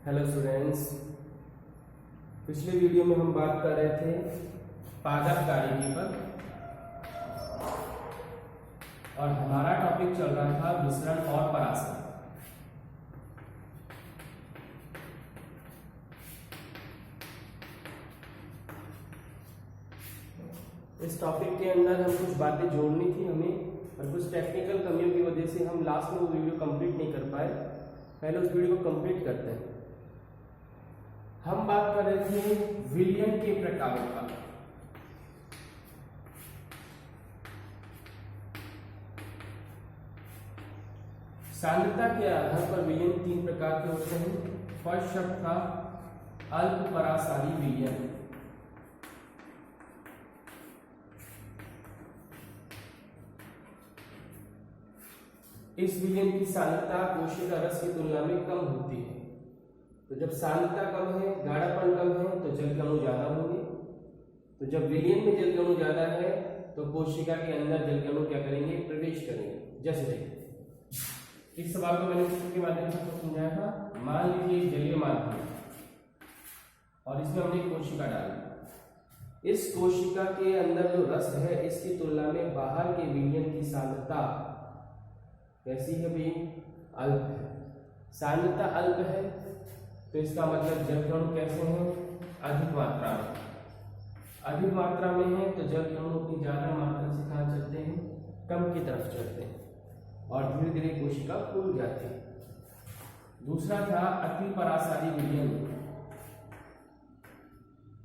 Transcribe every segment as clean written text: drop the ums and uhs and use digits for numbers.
Hello students, पिछले video में हम बात कर रहे थे पादप कार्यकी पर और हमारा टॉपिक चल रहा था विसरण और परासरण। इस टॉपिक के अंदर हम कुछ बातें जोड़नी थी हमें और कुछ टेक्निकल कमियों की वजह से हम लास्ट में वो वीडियो कंप्लीट नहीं कर पाए। पहले उस वीडियो को कंप्लीट करते हैं। हम बात कर रहे थे विलयन के प्रकारों का। सांद्रता के आधार पर विलयन 3 प्रकार के होते हैं। फर्स्ट शब्द था अल्प परासारी विलयन। इस विलयन की सांद्रता कोशिका रस की तुलना में कम होती है। तो जब सांद्रता कम है, गाढ़ापन कम है, तो जल के अणु ज्यादा होंगे। तो जब विलयन में जल के अणु ज्यादा है तो कोशिका के अंदर जल के अणु क्या करेंगे? प्रवेश करेंगे। जैसे देखिए, इस सवाल को मैंने चित्र के माध्यम से आपको समझाया था। मान लीजिए जलीय माध्यम और इसमें हमने कोशिका डाली। इस कोशिका के अंदर जो रस है इसकी तुलना में बाहर के विलयन की सांद्रता कैसी है भाई? अल्प है। सांद्रता अल्प है तो इसका मतलब जल के अणु कैसे हैं? अधिक मात्रा में। अधिक मात्रा में है तो जल के अणु अपनी ज्यादा मात्रा से कहाँ चलते हैं? कम की तरफ चलते हैं और धीरे धीरे कोशिका फूल जाती है। दूसरा था अति परासारी विलयन।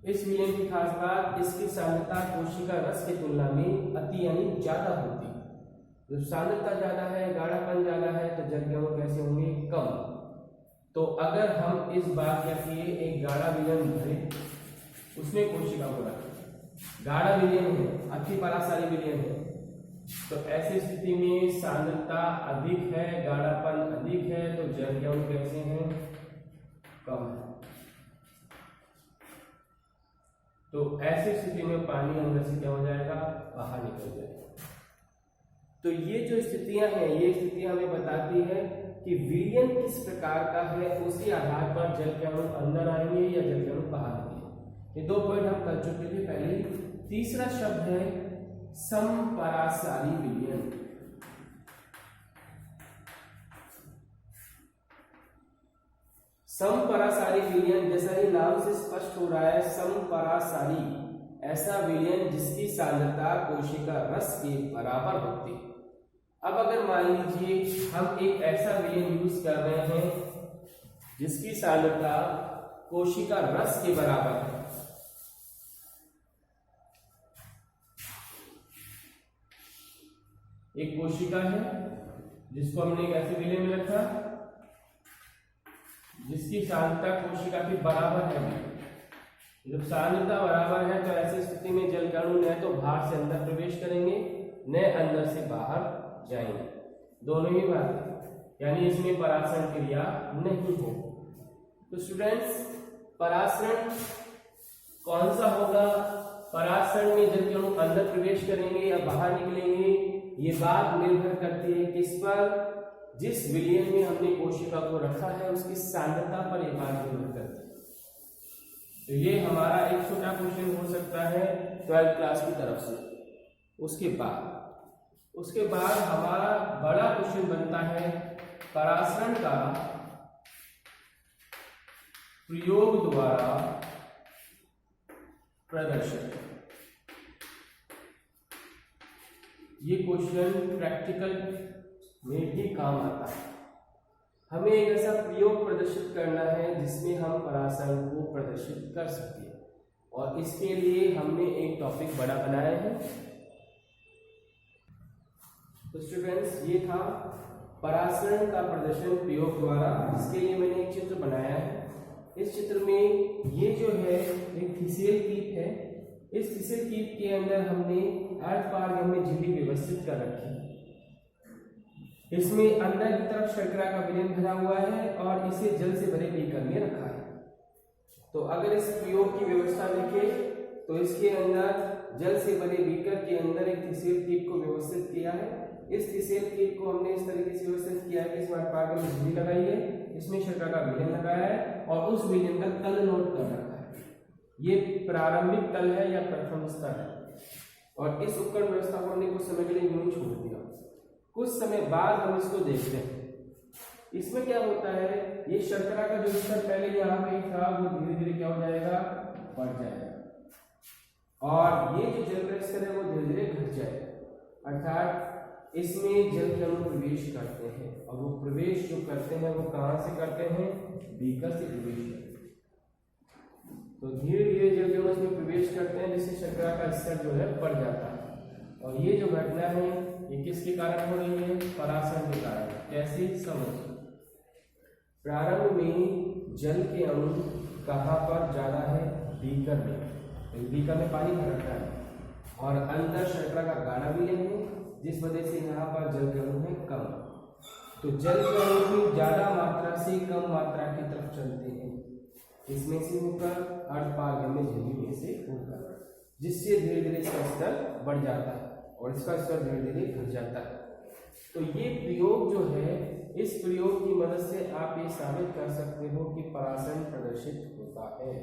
इस विलयन की खास बात, इसकी सांद्रता कोशिका रस की तुलना में अति यानी ज्यादा होती है। जब सांद्रता ज्यादा है, गाढ़ापन ज्यादा है तो जल के अणु कैसे होंगे? कम। तो अगर हम इस बार क्या किए, एक गाढ़ा विलयन भरे, उसमें कोशिका को रखें, गाढ़ा विलयन है, अति परासारी विलयन है, तो ऐसी स्थिति में सांद्रता अधिक है, गाढ़ापन अधिक है, तो जल के अणु कैसे हैं? कम है। तो ऐसी स्थिति में पानी अंदर से क्या हो जाएगा? बाहर निकल जाएगा। तो ये जो स्थितियां हैं, ये स्थितियां हमें बताती है कि विलयन किस प्रकार का है, उसी आधार पर जल के अणु अंदर आएंगे या जल के अणु बाहर आएंगे। ये 2 पॉइंट हम कर चुके थे पहले। तीसरा शब्द है समपरासारी विलयन। समपरासारी विलयन, जैसा ही नाम से स्पष्ट हो रहा है, समपरासारी ऐसा विलयन जिसकी सांद्रता कोशिका रस के बराबर होती है। अब अगर मान लीजिए हम एक ऐसा विलयन यूज कर रहे हैं जिसकी सांद्रता कोशिका रस के बराबर है, एक कोशिका है जिसको हमने एक ऐसे विलयन में रखा जिसकी सांद्रता कोशिका के बराबर है। जब सांद्रता बराबर है तो ऐसी स्थिति में जल के अणु न तो बाहर से अंदर प्रवेश करेंगे न अंदर से बाहर जाएंगे, दोनों ही बात, यानी इसमें परासरण क्रिया नहीं हो। तो स्टूडेंट्स, परासरण कौन सा होगा? परासरण में जल के अणु अंदर प्रवेश करेंगे या बाहर निकलेंगे, ये बात निर्भर करती है किस पर? जिस विलयन में हमने कोशिका को रखा है उसकी सांद्रता पर यह बात निर्भर करती है। तो ये हमारा एक छोटा क्वेश्चन हो सकता है 12th क्लास की तरफ से। उसके बाद हमारा बड़ा क्वेश्चन बनता है परासरण का प्रयोग द्वारा प्रदर्शन। ये क्वेश्चन प्रैक्टिकल में भी काम आता है। हमें एक ऐसा प्रयोग प्रदर्शित करना है जिसमें हम परासरण को प्रदर्शित कर सकें, और इसके लिए हमने एक टॉपिक बड़ा बनाया है। तो स्टूडेंट्स, ये था परासरण का प्रदर्शन प्रयोग द्वारा। इसके लिए मैंने एक चित्र बनाया है। इस चित्र में ये जो है एक थिसेल कीप है। इस थिसेल कीप के अंदर हमने अर्ध पारगम्य में झिल्ली व्यवस्थित कर रखी है। इसमें अंदर की तरफ शर्करा का विलयन भरा हुआ है और इसे जल से भरे बीकर में रखा है। तो अगर इस प्रयोग की व्यवस्था देखें तो इसके अंदर जल से भरे बीकर के अंदर एक थिसेल कीप को व्यवस्थित किया है। इस थिसेल कीप को हमने इस तरीके से व्यवस्थित किया है कि इसमें पारगम्य झिल्ली लगाई है। इसमें शर्करा का विलयन लगाया है और उस विलयन का तल नोट कर रखा है। ये प्रारंभिक तल है या प्रथम स्तर है और इस उपकरण व्यवस्था को हमने कुछ समय के लिए यूं छोड़ दिया। कुछ समय बाद हम इसको देखते हैं। इसमें क्या होता है, ये शर्करा का जो स्तर पहले यहाँ पे था वो धीरे धीरे क्या हो जाएगा, बढ़ जाएगा और ये जो जल का स्तर है वो धीरे धीरे घट जाएगा। अर्थात इसमें जल के अणु प्रवेश करते हैं और वो प्रवेश जो करते हैं वो कहाँ से करते हैं, बीकर से प्रवेश करते हैं। तो धीरे धीरे जल के अणु इसमें प्रवेश करते हैं जिससे शर्करा का स्तर जो है बढ़ जाता है। और ये जो घटना है ये किसके कारण हो रही है, परासरण के कारण। कैसे, समझ। प्रारंभ में जल के अणु कहाँ पर ज्यादा है, बीकर में, बीकर में पानी भर रखा है और अंदर शर्करा का गाढ़ा विलयन है जिस वजह से यहाँ पर जल के अणु है कम। तो जल के अणु भी ज्यादा मात्रा से कम मात्रा की तरफ चलते हैं, इसमें से होकर अर्धपारगम्य में झिल्ली में से होकर, जिससे धीरे धीरे इसका स्तर बढ़ जाता है और इसका स्तर धीरे धीरे घट जाता है। तो ये प्रयोग जो है, इस प्रयोग की मदद से आप ये साबित कर सकते हो कि परासरण प्रदर्शित होता है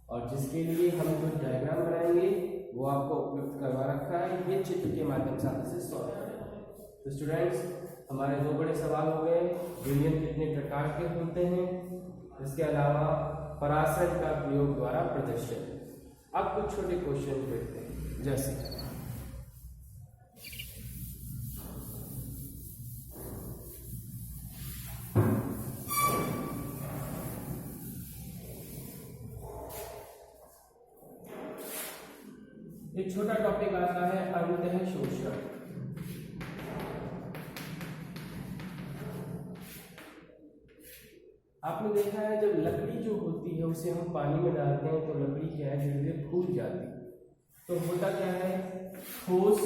और जिसके लिए हम जो डायग्राम बनाएंगे वो आपको उपलब्ध करवा रखा है। ये चित्र के माध्यम से आप इसे सॉल्व करेंगे। तो स्टूडेंट्स, हमारे दो बड़े सवाल हो गए, विलयन कितने प्रकार के होते हैं, इसके अलावा परासरण का प्रयोग द्वारा प्रदर्शन। अब कुछ छोटे क्वेश्चन देखते हैं, जैसे एक छोटा टॉपिक आता है अंतः शोषण। आपने देखा है जब लकड़ी जो होती है उसे हम पानी में डालते हैं तो लकड़ी क्या है, धीरे धीरे फूल जाती है। तो होता क्या है, ठोस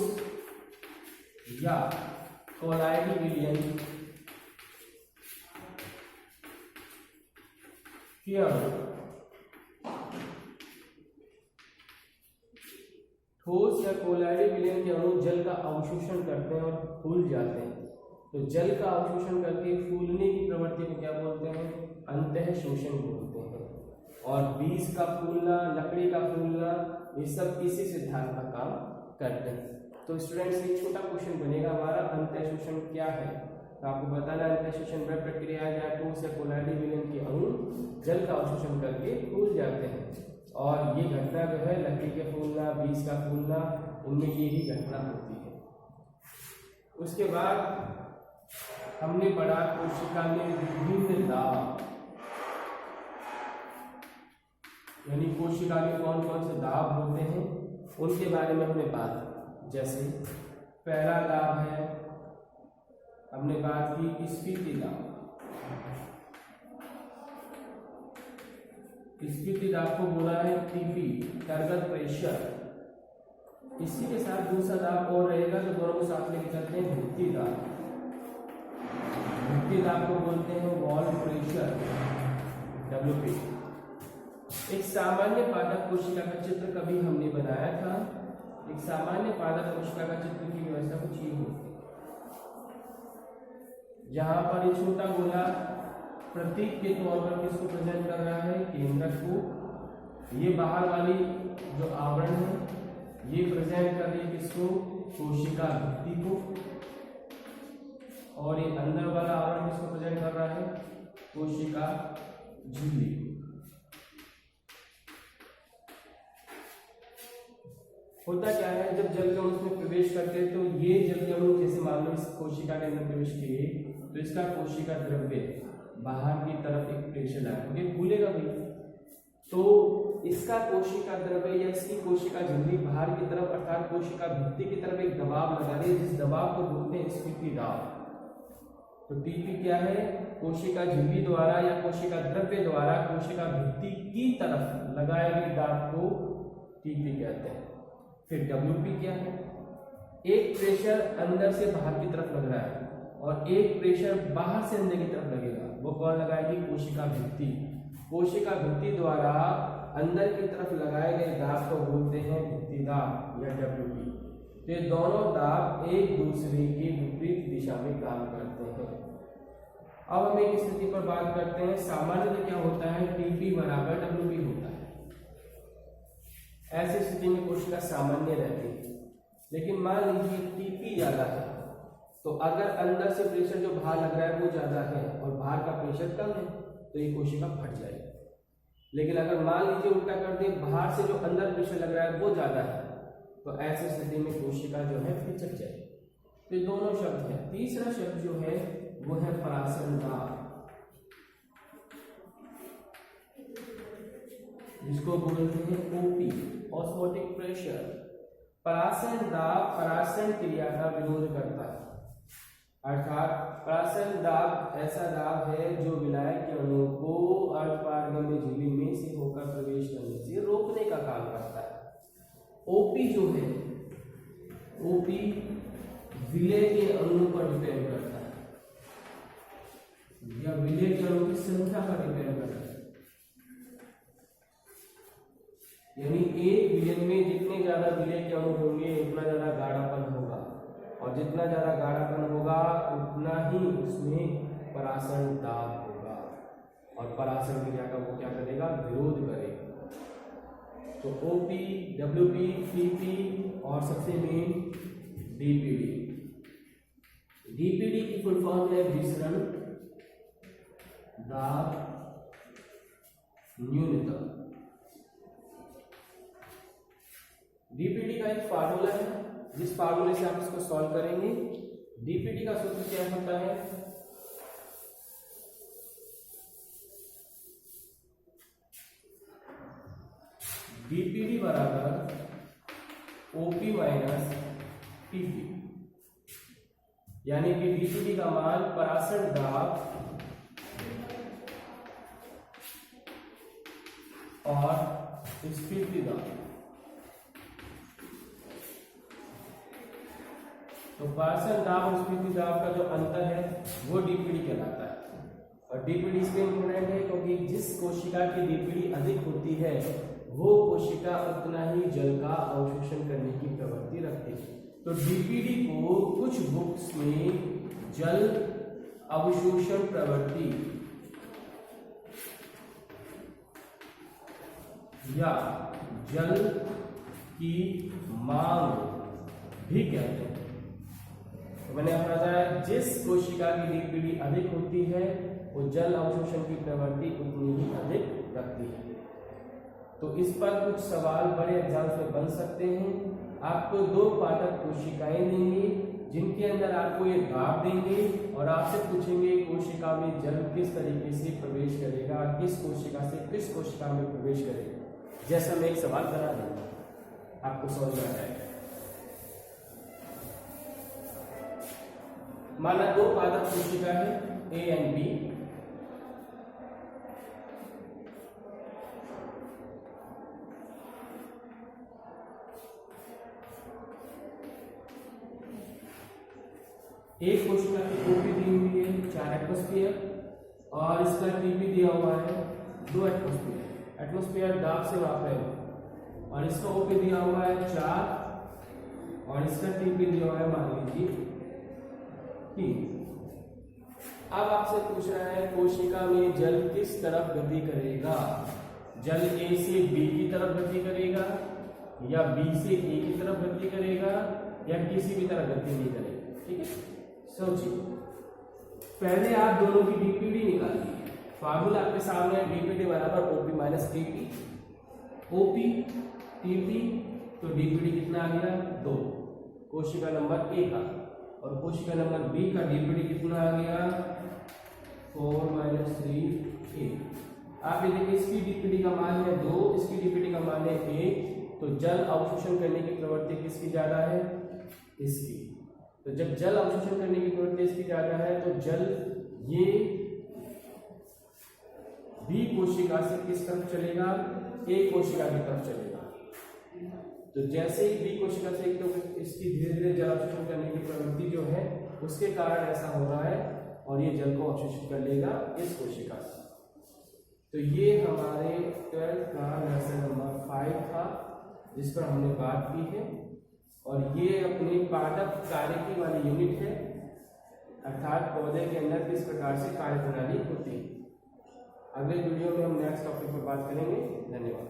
या कोलाइडी विलयन के अणु ठोस या कोलाइडी विलयन के अणु जल का अवशोषण करते हैं और फूल जाते हैं। तो जल का अवशोषण करके फूलने की प्रवृत्ति को क्या बोलते हैं, अंतः शोषण बोलते हैं। और बीज का फूलना, लकड़ी का फूलना, ये सब इसी सिद्धांत का काम करते हैं। तो स्टूडेंट्स, एक छोटा क्वेश्चन बनेगा हमारा, अंतः शोषण क्या है। तो आपको बताना अंतः शोषण वह प्रक्रिया है जहाँ ठोस या कोलाइडी विलयन के अणु जल का अवशोषण करके फूल जाते हैं। और ये घटना जो है, लकड़ी के फूलना, बीज का फूलना, उनमें ये ही घटना होती है। उसके बाद हमने पढ़ा कोशिका में विभिन्न दाब, यानी कोशिका में कौन कौन से दाब होते हैं उनके बारे में हमने बात की। जैसे पहला दाब है, हमने बात की स्फीति दाब। स्फीति दाब को बोला है टीपी, टर्गन प्रेशर। इसी के साथ दूसरा दाब और रहेगा जो दोनों को साथ लेकर चलते हैं, भित्ति दाब। भित्ति दाब को बोलते हैं वॉल प्रेशर, WP। एक सामान्य पादप कोशिका का चित्र कभी हमने बनाया था। एक सामान्य पादप कोशिका का चित्र की व्यवस्था कुछ ये होती है, जहां पर एक छोटा गोला प्रतीक के तौर पर किसको प्रेजेंट कर रहा है, केंद्रक को। ये बाहर वाली जो आवरण है ये प्रेजेंट कर रही है किसको, कोशिका भित्ति को। और ये अंदर वाला आवरण किसको प्रेजेंट कर रहा है, कोशिका झिल्ली। होता क्या है, जब जल के अणु उसमें प्रवेश करते हैं तो ये जल के अणु, जैसे मान लो इस कोशिका के अंदर प्रवेश किए तो इसका कोशिका द्रव्य बाहर की तरफ एक प्रेशर डालेंगे, भूलेगा भी। तो इसका कोशिका द्रव्य या इसकी कोशिका झिल्ली बाहर की तरफ अर्थात कोशिका भित्ति की तरफ एक दबाव लगा रही है, जिस दबाव को बोलते हैं स्फीति दाब। तो टीपी क्या है, कोशिका झिल्ली द्वारा या कोशिका द्रव्य द्वारा कोशिका भित्ति की तरफ लगाए गए दाब को टीपी कहते हैं। फिर WP क्या है, एक प्रेशर अंदर से बाहर की तरफ लग रहा है और एक प्रेशर बाहर से अंदर की तरफ लगेगा, वो कौन लगाएगी, कोशिका भित्ति। कोशिका भित्ति द्वारा अंदर की तरफ लगाए गए दाब को बोलते हैं भित्ति दाब या WP। तो ये दोनों दाब एक दूसरे के विपरीत दिशा में काम करते हैं। अब हम एक स्थिति पर बात करते हैं। सामान्यतः क्या होता है, टीपी बराबर डब्ल्यूपी होता है। ऐसी स्थिति में कोशिका सामान्य रहती है। लेकिन मान लीजिए टीपी ज्यादा है, तो अगर अंदर से प्रेशर जो बाहर लग रहा है वो ज्यादा है और बाहर का प्रेशर कम है, तो ये कोशिका फट जाएगी। लेकिन अगर मान लीजिए उल्टा कर दें, बाहर से जो अंदर प्रेशर लग रहा है वो ज्यादा है, तो ऐसी स्थिति में कोशिका जो है पिचक जाएगी। तो ये दोनों शब्द हैं। तीसरा शब्द जो है वो है परासरण दाब, जिसको बोलते हैं ओपी, ऑस्मोटिक प्रेशर। परासरण दाब परासरण क्रिया का विरोध करता है, अर्थात परासरण दाब ऐसा दाब है जो विलायक के अणुओं को अर्धपारगम्य झिल्ली में से होकर प्रवेश करने से रोकने का काम करता है। ओपी जो है, ओपी विलय के अणुओं पर डिपेंड करता है, या विलय के अणुओं की संख्या पर डिपेंड करता है। यानी एक विलयन में जितने ज्यादा विलय के अणु होंगे उतना ज्यादा गाढ़ापन होगा, और जितना ज्यादा गाढ़ापन होगा उतना ही उसमें परासरण दाब होगा, और परासरण क्रिया का वो क्या करेगा, विरोध करेगा। तो ओपी, डब्ल्यूपी, टीपी और सबसे मेन डीपीडी। डीपीडी की फुल फॉर्म है विसरण दाब न्यूनतम। डीपीडी का एक फार्मूला है, जिस फार्मूले से आप इसको सॉल्व करेंगे। डीपीडी का सूत्र क्या होता है, डीपीडी बराबर ओपी माइनस टीपी, यानी कि डीपीडी का मान परासरण दाब और स्फीति दाब। तो परासरण दाब और स्फीति दाब का जो अंतर है वो डीपीडी कहलाता है। और डीपीडी इसलिए इंपॉर्टेंट है क्योंकि जिस कोशिका की डीपीडी अधिक होती है वो कोशिका उतना ही जल का अवशोषण करने की प्रवृत्ति रखती है। तो डीपीडी को कुछ बुक्स में जल अवशोषण प्रवृत्ति या जल की मांग भी कहते हैं। तो मैंने बताया जिस कोशिका की डीपीडी अधिक होती है वो जल अवशोषण की प्रवृत्ति उतनी ही अधिक रखती है। तो इस पर कुछ सवाल बड़े एग्जाम्स में बन सकते हैं। आपको दो पादप कोशिकाएं देंगे जिनके अंदर आपको ये दाब देंगे और आपसे पूछेंगे कोशिका में जल किस तरीके से प्रवेश करेगा, किस कोशिका से किस कोशिका में प्रवेश करेगा। जैसा मैं एक सवाल बना दूंगा, आपको समझ में आ जाएगा। माना दो पादप कोशिका है ए एंड बी, एक कोशिका की ओपी दी हुई है 4 एटमॉस्फेयर और इसका टीपी दिया हुआ है 2 एटमॉस्फेयर। एटमॉस्फेयर दाब से माप रहे हैं और इसका ओपी दिया हुआ है 4 और इसका टीपी दिया हुआ है मान लीजिए 3। अब आपसे पूछ रहा है कोशिका में जल किस तरफ गति करेगा, जल ए से बी की तरफ गति करेगा या बी से ए की तरफ गति करेगा या किसी भी तरह गति नहीं करेगा। ठीक है, सोचिए। पहले आप दोनों की डीपीडी निकालिए। फार्मूला आपके सामने है, डीपीडी बराबर OP minus TP. OP TP तो डीपीडी कितना आ गया 2 कोशिका नंबर ए का, और कोशिका नंबर बी का डीपीडी कितना आ गया 4 माइनस 3 ए। आप ये देखिए इसकी डीपीडी का मान है 2, इसकी डीपीडी का मान है 1। तो जल अवशोषण करने की प्रवृत्ति किसकी ज्यादा है, इसकी। तो जब जल अवशोषण करने की प्रवृत्ति इसकी ज्यादा है तो जल ये बी कोशिका से किस तरफ चलेगा, ए कोशिका की तरफ चलेगा। तो जैसे ही बी कोशिका से एक तो इसकी धीरे धीरे जल अवशोषण करने की प्रवृत्ति जो है उसके कारण ऐसा हो रहा है और ये जल को अवशोषित कर लेगा इस कोशिका से। तो ये हमारे 12th का लेसन नंबर 5 था जिस पर हमने बात की है, और ये अपनी पादप कार्यकी वाली यूनिट है। अर्थात पौधे के अंदर किस प्रकार से कार्यप्रणाली होती है। अगले वीडियो में हम नेक्स्ट टॉपिक पर बात करेंगे। धन्यवाद।